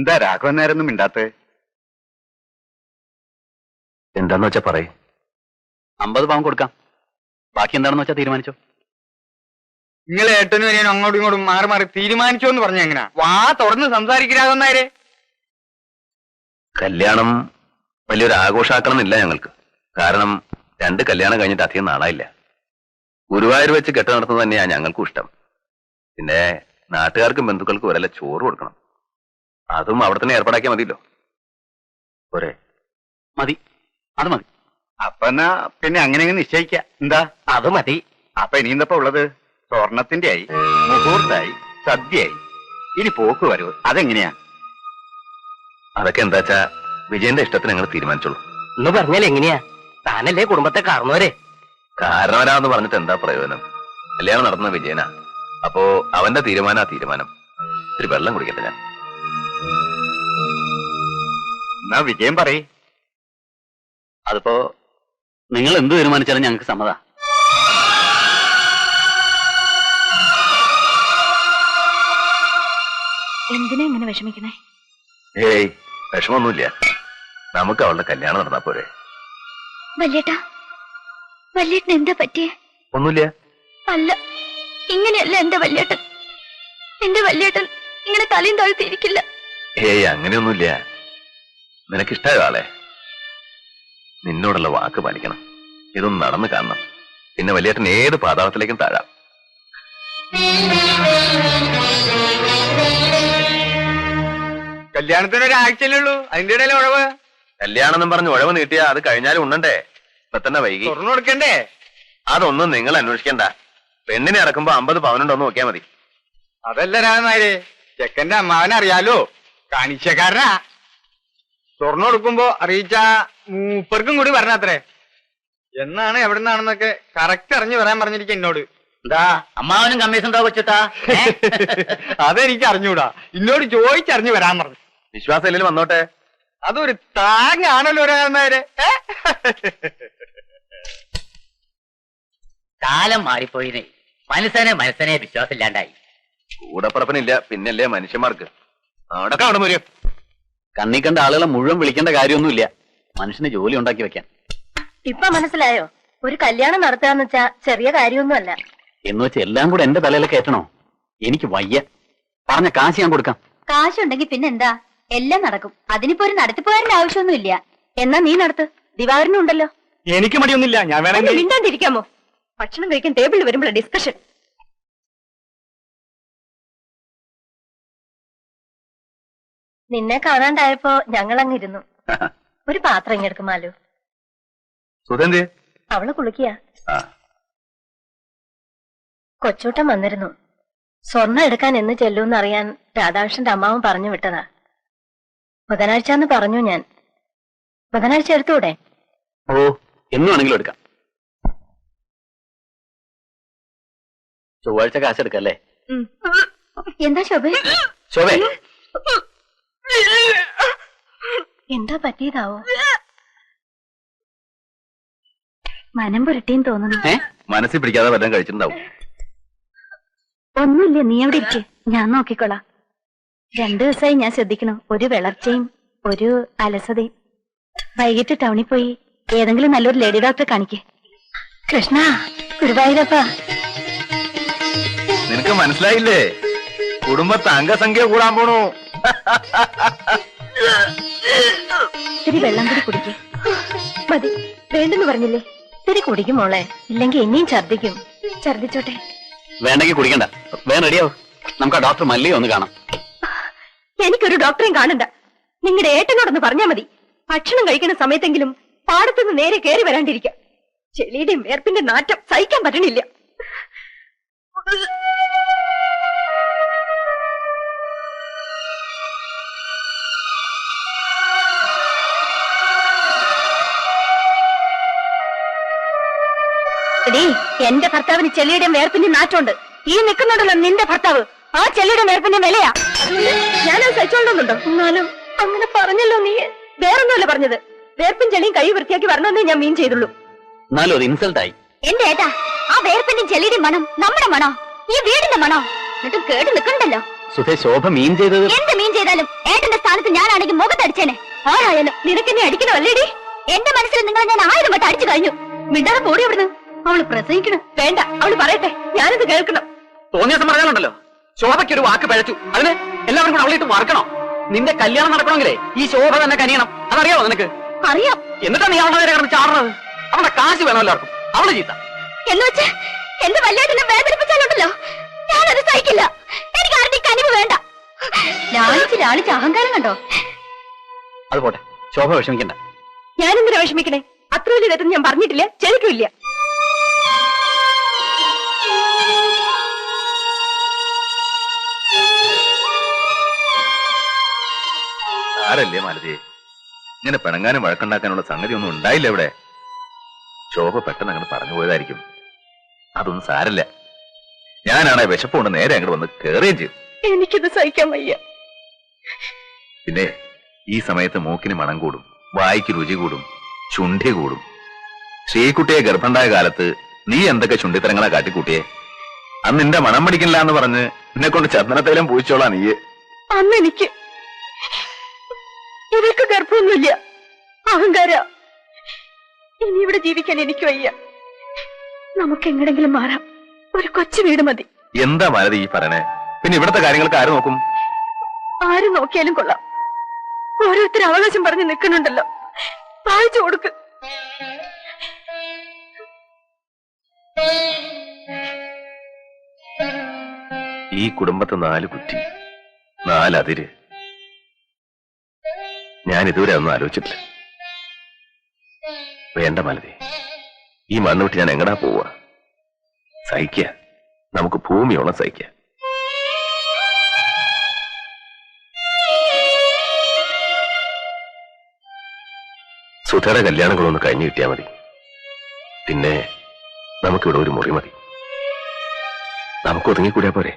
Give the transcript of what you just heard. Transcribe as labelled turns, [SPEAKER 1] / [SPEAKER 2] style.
[SPEAKER 1] എന്താ രാഘവൻ നേരൊന്നും മിണ്ടാത്തേ?
[SPEAKER 2] എന്താന്ന് വെച്ചാ പറയ്.
[SPEAKER 3] 50 പവൻ കൊടുക്കാം. ബാക്കി എന്താണെന്ന് വെച്ചാൽ തീരുമാനിച്ചോ.
[SPEAKER 1] നിങ്ങൾ ഏട്ടനും വരെയും അങ്ങോട്ടും ഇങ്ങോട്ടും മാറി മാറി തീരുമാനിച്ചോ എന്ന് പറഞ്ഞ എങ്ങനാ? വാ തുറന്ന് സംസാരിക്കാതെന്നായരെ.
[SPEAKER 2] കല്യാണം വലിയൊരു ആഘോഷാക്കണം എന്നില്ല ഞങ്ങൾക്ക്. കാരണം 2 കല്യാണം കഴിഞ്ഞിട്ട് അധികം നാളായില്ല. ഗുരുവായൂർ വെച്ച് കെട്ട് നടത്തുന്നത് തന്നെയാണ് ഞങ്ങൾക്കും ഇഷ്ടം. പിന്നെ നാട്ടുകാർക്കും ബന്ധുക്കൾക്കും ഒരല്ല ചോറ് കൊടുക്കണം. അതും അവിടെ തന്നെ ഏർപ്പാടാക്കിയാൽ മതിയല്ലോ. പോരെ?
[SPEAKER 3] മതി, അത് മതി.
[SPEAKER 1] അപ്പൊ എന്നാ പിന്നെ അങ്ങനെ നിശ്ചയിക്ക. എന്താ?
[SPEAKER 3] അത് മതി.
[SPEAKER 1] അപ്പൊ ഇനി എന്തപ്പോ ഉള്ളത്? സ്വർണത്തിന്റെ ആയി, മുഹൂർത്തായി, സദ്യയായി, ഇനി പോക്ക് വരവ്. അതെങ്ങനെയാ?
[SPEAKER 2] അതൊക്കെ എന്താച്ചാ വിജയന്റെ ഇഷ്ടത്തിന് ഞങ്ങൾ തീരുമാനിച്ചോളൂ.
[SPEAKER 3] എന്ന് പറഞ്ഞാൽ എങ്ങനെയാ? താനല്ലേ കുടുംബത്തെ കാരണവരെ.
[SPEAKER 2] കാരണവരാന്ന് പറഞ്ഞിട്ട് എന്താ പ്രയോജനം? കല്യാണം നടത്തുന്ന വിജയനാ. അപ്പോ അവന്റെ തീരുമാനം. ഇത്തിരി വെള്ളം കുടിക്കട്ടെ ഞാൻ.
[SPEAKER 1] എന്നാ വിജയം പറയ്.
[SPEAKER 3] അതിപ്പോ നിങ്ങൾ എന്ത് തീരുമാനിച്ചാലും ഞങ്ങൾക്ക് സമ്മതാ.
[SPEAKER 4] എന്തിനാ ഇങ്ങനെ വിഷമിക്കണേ?
[SPEAKER 2] ഏയ് വിഷമൊന്നുമില്ല. നമുക്ക് അവളുടെ കല്യാണം നടന്നാ പോരെ?
[SPEAKER 4] വല്യേട്ടാ, വല്യേട്ടൻ എന്താ പറ്റിയേ?
[SPEAKER 2] ഒന്നുമില്ല.
[SPEAKER 4] അല്ല, ഇങ്ങനെയല്ല എന്റെ വല്യേട്ടൻ. എന്റെ വല്യേട്ടൻ ഇങ്ങനെ തലയും താഴ്ത്തിയിരിക്കില്ല.
[SPEAKER 2] ഏയ് അങ്ങനെയൊന്നുമില്ല. നിനക്കിഷ്ടായ ആളെ. നിന്നോടുള്ള വാക്ക് പാലിക്കണം. ഇതൊന്നും നടന്നു കാണണം. പിന്നെ വലിയേട്ടൻ ഏത് പാതാളത്തിലേക്കും താഴാം.
[SPEAKER 1] കല്യാണത്തിന് ഒരാഴ്ചയല്ലേ ഉള്ളൂ, അതിന്റെ ഇടയിൽ ഉഴവ്.
[SPEAKER 2] കല്യാണം എന്നും പറഞ്ഞ് ഉഴവ് നീട്ടിയാ അത് കഴിഞ്ഞാലും ഉണ്ണണ്ടേ? ഇപ്പൊ തന്നെ വൈകി.
[SPEAKER 1] തുറന്നു കൊടുക്കണ്ടേ?
[SPEAKER 2] അതൊന്നും നിങ്ങൾ അന്വേഷിക്കണ്ട. പെണ്ണിനെ ഇറക്കുമ്പോ 50 പവനുണ്ടോന്ന് നോക്കിയാൽ മതി.
[SPEAKER 1] അതല്ല രാമനായരെ, ചെക്കന്റെ അമ്മാവനെ അറിയാലോ, കാണിച്ചക്കാരനാ. തുറന്നു കൊടുക്കുമ്പോ അറിയിച്ച മൂപ്പർക്കും കൂടി പറഞ്ഞത്രേ. എന്നാണ് എവിടെ നിന്നാണെന്നൊക്കെ കറക്റ്റ് അറിഞ്ഞു വരാൻ പറഞ്ഞിരിക്കും എന്നോട്.
[SPEAKER 3] എന്താ അമ്മാവനും കമ്മീഷൻ ഉണ്ടോ കൊച്ചിട്ടാ?
[SPEAKER 1] അതെനിക്ക് അറിഞ്ഞൂടാ, എന്നോട് ചോദിച്ചറിഞ്ഞു വരാൻ പറഞ്ഞു.
[SPEAKER 2] വിശ്വാസം ഇല്ലെങ്കിൽ വന്നോട്ടെ.
[SPEAKER 1] അതൊരു താങ്ങാണല്ലോ രാമനായരെ.
[SPEAKER 5] കാലം മാറിപ്പോയിനെ. മനസ്സനെ വിശ്വാസമില്ലാണ്ടായി.
[SPEAKER 2] കൂടപ്പറപ്പനില്ല, പിന്നല്ലേ മനുഷ്യന്മാർക്ക്. അവിടെ കാണും ഒരു
[SPEAKER 3] കണ്ണി കണ്ട ആളുകളെ മുഴുവൻ വിളിക്കേണ്ട കാര്യമൊന്നുമില്ല. മനുഷ്യന് ജോലി ഉണ്ടാക്കി വെക്കാൻ.
[SPEAKER 4] ഇപ്പൊ മനസ്സിലായോ? ഒരു കല്യാണം നടത്തുകയെന്ന് വെച്ചാ ചെറിയ കാര്യമൊന്നുമല്ല.
[SPEAKER 3] എന്ന് വെച്ച് എല്ലാം കൂടെ എന്റെ തലയിൽ കയറ്റണോ? എനിക്ക് വയ്യ. പറഞ്ഞ കാശ് ഞാൻ കൊടുക്കാം.
[SPEAKER 4] കാശുണ്ടെങ്കിൽ പിന്നെന്താ, എല്ലാം നടക്കും. അതിനിപ്പോ ഒരു നടത്തിപ്പോകാരന്റെ ആവശ്യമൊന്നുമില്ല. എന്നാ നീ നടത്ത്, ദിവാകരനും ഉണ്ടല്ലോ.
[SPEAKER 1] എനിക്ക് മടിയൊന്നുമില്ല, ഞാൻ വേണമെങ്കിൽ.
[SPEAKER 4] മിണ്ടാണ്ടിരിക്കാമോ? ഭക്ഷണം കഴിക്കാൻ ടേബിളിൽ വരുമ്പോഴാണ് ഡിസ്കഷൻ. നിന്നെ കാണാണ്ടായപ്പോ ഞങ്ങൾ അങ്ങിരുന്നു. ഒരു പാത്രം ഇങ്ങെടുക്കുമാലോ.
[SPEAKER 2] സുധന്തി
[SPEAKER 4] അവള് കുളിക്കുക. കൊച്ചൂട്ടൻ വന്നിരുന്നു. സ്വർണ്ണം എടുക്കാൻ എന്ന് ചെല്ലൂന്ന് അറിയാൻ രാധാകൃഷ്ണന്റെ അമ്മാവൻ പറഞ്ഞു വിട്ടതാ. ബുധനാഴ്ച എന്ന് പറഞ്ഞു ഞാൻ. ബുധനാഴ്ച എടുത്തൂടെ?
[SPEAKER 3] ഓ, എന്നു വേണമെങ്കിലും എടുക്കാം. ചൊവ്വാഴ്ച കാശ് എടുക്കല്ലേ?
[SPEAKER 4] എന്താ ശോഭ?
[SPEAKER 3] ശോഭേ,
[SPEAKER 4] എന്താ പറ്റിയതാവോ? മനം പുരട്ടിയും തോന്നുന്നു.
[SPEAKER 2] മനസ്സിൽ പിടിക്കാതെ വല്ലതും കഴിച്ചിട്ടുണ്ടാവും.
[SPEAKER 4] ഒന്നുമില്ല, നീ എവിടെ ഇരിക്കെ, ഞാൻ നോക്കിക്കോളാം. 2 ദിവസമായി ഞാൻ ശ്രദ്ധിക്കണം. ഒരു വിളർച്ചയും ഒരു അലസതയും. വൈകിട്ട് ടൗണിൽ പോയി ഏതെങ്കിലും നല്ലൊരു ലേഡി ഡോക്ടറെ കാണിക്കേ. കൃഷ്ണ, ഗുരുവായൂരപ്പ.
[SPEAKER 2] നിനക്ക് മനസ്സിലായില്ലേ? കുടുംബത്തെ അംഗസംഖ്യ കൂടാൻ പോണു.
[SPEAKER 4] ഇത്തിരി വെള്ളം കൂടി കുടിക്കേ. മതി, വേണ്ടെന്ന് പറഞ്ഞില്ലേ? ഇത്തിരി കുടിക്കും മോളെ, ഇല്ലെങ്കിൽ എന്നെയും ഛർദിക്കും. ഛർദിച്ചോട്ടെ.
[SPEAKER 3] വേണ്ടെങ്കിൽ കുടിക്കണ്ട. വേഗം റെഡിയാവും. നമുക്ക് ആ ഡോക്ടർ മല്ലിയെ ഒന്ന് കാണാം.
[SPEAKER 4] എനിക്കൊരു ഡോക്ടറെയും കാണണ്ട. നിങ്ങളുടെ ഏട്ടനോടൊന്ന് പറഞ്ഞാൽ മതി. ഭക്ഷണം കഴിക്കുന്ന സമയത്തെങ്കിലും പാടത്തുനിന്ന് നേരെ കയറി വരാണ്ടിരിക്കാം. ചെളിയുടെയും വേർപ്പിന്റെ നാറ്റം സഹിക്കാൻ പറ്റണില്ല. എന്റെ ഭർത്താവിന് ചെളിയുടെ വേർപ്പിന്റെ നാറ്റമുണ്ട്. ഈ നിൽക്കുന്നുണ്ടല്ലോ നിന്റെ ഭർത്താവ്, ആ ചെളിയുടെ വേർപ്പിന്റെ വിലയാ. ഞാനത് സഹിച്ചോണ്ടുന്നുണ്ടോ? എന്നാലും അങ്ങനെ പറഞ്ഞല്ലോ നീ. വേറൊന്നുമല്ല പറഞ്ഞത്. വേർപ്പും ചെളിയും കൈ വൃത്തിയാക്കി വരണമെന്നേ ഞാൻ മീൻ ചെയ്തുള്ളൂ.
[SPEAKER 3] എന്നാലും അത് ഇൻസൾട്ടായി.
[SPEAKER 4] എന്റെ ഏട്ടാ, ആ വേർപ്പിന്റെ ചെളിയുടെ മണം നമ്മുടെ മണോ? ഈ വീടിന്റെ മണോ? എന്നിട്ട് കേട്ട് നിൽക്കണ്ടല്ലോ.
[SPEAKER 3] സുധേ ശോഭ മീൻ ചെയ്തത്
[SPEAKER 4] എന്ത് മീൻ ചെയ്താലും ഏട്ടന്റെ സ്ഥാനത്ത് ഞാനാണെങ്കിൽ മുഖത്തടിച്ചേനെ. ആരായാലും നിനക്കെന്നെ അടിക്കണോ അല്ലേടി? എന്റെ മനസ്സിൽ നിങ്ങളെ ഞാൻ 1000 വട്ടം അടിച്ചു കഴിഞ്ഞു. മിണ്ടാതെ പോടി അവിടുന്ന്. അവള് പ്രസവിക്കണം. വേണ്ട, അവള് പറയട്ടെ, ഞാനിത് കേൾക്കണം.
[SPEAKER 3] തോന്നിയ ദിവസം പറഞ്ഞാലുണ്ടല്ലോ, ശോഭയ്ക്ക് ഒരു വാക്ക് പഴച്ചു. അതിന് എല്ലാവരും കൂടെ അവളിട്ട് മറക്കണോ? നിന്റെ കല്യാണം നടക്കണമെങ്കിലേ ഈ ശോഭ തന്നെ കനിയണം. അതറിയാമോ നിനക്ക്?
[SPEAKER 4] അറിയാം.
[SPEAKER 3] എന്നിട്ടാണ് നീ അവളുടെ കിടന്ന് ചാടുന്നത്. അവളുടെ കാശ് വേണം എല്ലാവർക്കും. അവള് ചീത്ത.
[SPEAKER 4] എന്ന് വെച്ച് എന്റെ വല്യേട്ടനെ വേദനിപ്പിച്ചാലുണ്ടല്ലോ, ഞാനത് സഹിക്കില്ല. എനിക്ക് ആരുടെ കനിവ് വേണ്ട. ലാളിച്ച് അഹങ്കാരം കണ്ടോ?
[SPEAKER 3] അത് പോട്ടെ, ശോഭ വിഷമിക്കണ്ട.
[SPEAKER 4] ഞാനെന്തിനാ വിഷമിക്കണേ? അത്ര വലിയ തെറ്റൊന്നും ഞാൻ പറഞ്ഞിട്ടില്ല, ചെലിക്കില്ല.
[SPEAKER 2] ആരല്ലേ മാലതിയെ ഇങ്ങനെ പിണങ്ങാനും വഴക്കുണ്ടാക്കാനുള്ള സംഗതി ഒന്നും ഉണ്ടായില്ല ഇവിടെ. ശോഭ പെട്ടെന്ന് അങ്ങനെ പറഞ്ഞു പോയതായിരിക്കും. അതൊന്നും സാരല്ല. ഞാനാണെ വിശപ്പുകൊണ്ട് നേരെ അങ്ങോട്ട് വന്ന് കയറുകയും ചെയ്തു.
[SPEAKER 4] എനിക്കിത് സഹിക്കാൻ വയ്യ.
[SPEAKER 2] പിന്നെ ഈ സമയത്ത് മൂക്കിന് മണം കൂടും, വായിക്ക് രുചി കൂടും, ചുണ്ടി കൂടും. ശ്രീകുട്ടിയെ ഗർഭണ്ടായ കാലത്ത് നീ എന്തൊക്കെ ചുണ്ടിത്തരങ്ങളാ കാട്ടിക്കൂട്ടിയെ. അന്ന് നിന്റെ മണം പിടിക്കില്ല എന്ന് പറഞ്ഞ് നിന്നെ കൊണ്ട് ചന്ദനത്തൈലം പൂച്ചോളാ നീയെ.
[SPEAKER 4] അന്ന് എനിക്ക് ഇവർക്ക് ഗർഭമൊന്നുമില്ല. അഹങ്കാര. ഇനി ഇവിടെ ജീവിക്കാൻ എനിക്ക് വയ്യ. നമുക്ക് എങ്ങടെങ്കിലും മാറാം. ഒരു കൊച്ചു വീട് മതി.
[SPEAKER 2] എന്താ മാലതി ഈ പറയണേ? പിന്നെ ഇവിടുത്തെ കാര്യങ്ങൾക്ക് ആര് നോക്കും?
[SPEAKER 4] ആര് നോക്കിയാലും കൊള്ളാം. ഓരോരുത്തർ അവകാശം പറഞ്ഞ് നിൽക്കുന്നുണ്ടല്ലോ, വായിച്ചു കൊടുക്ക്.
[SPEAKER 2] ഈ കുടുംബത്തെ 4 കുറ്റി, 4 അതിര്. ഞാൻ ഇതുവരെ ഒന്നും ആലോചിച്ചിട്ടില്ല. വേണ്ട മാലതി, ഈ മണ്ണുവിട്ട് ഞാൻ എങ്ങടാ പോവാ? സഹിക്കുക, നമുക്ക് ഭൂമിയോളം സഹിക്കുക. സുധയുടെ കല്യാണങ്ങളൊന്ന് കഴിഞ്ഞു കിട്ടിയാൽ മതി. പിന്നെ നമുക്കിവിടെ ഒരു മുറി മതി. നമുക്ക് ഒതുങ്ങിക്കൂടിയാ പോരെ?